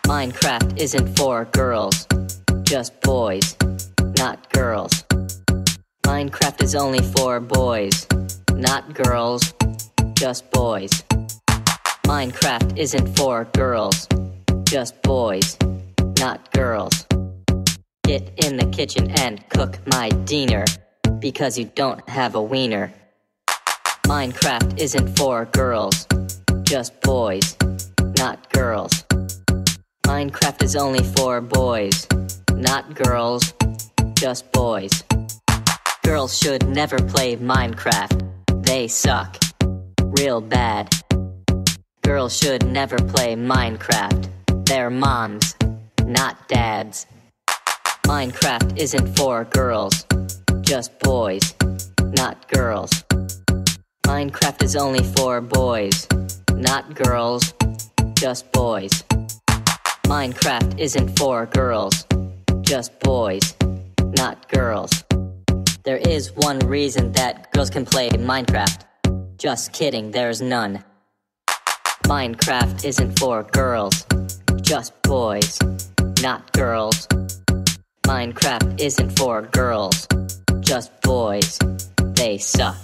Minecraft isn't for girls, just boys, not girls. Minecraft is only for boys, not girls, just boys. Minecraft isn't for girls, just boys, not girls. Get in the kitchen and cook my dinner, because you don't have a wiener. Minecraft isn't for girls, just boys, not girls. Minecraft is only for boys, not girls, just boys. Girls should never play Minecraft, they suck, real bad. Girls should never play Minecraft, they're moms, not dads. Minecraft isn't for girls, just boys, not girls. Minecraft is only for boys, not girls, just boys. Minecraft isn't for girls, just boys, not girls. There is one reason that girls can play Minecraft. Just kidding, there's none. Minecraft isn't for girls, just boys, not girls. Minecraft isn't for girls, just boys, they suck.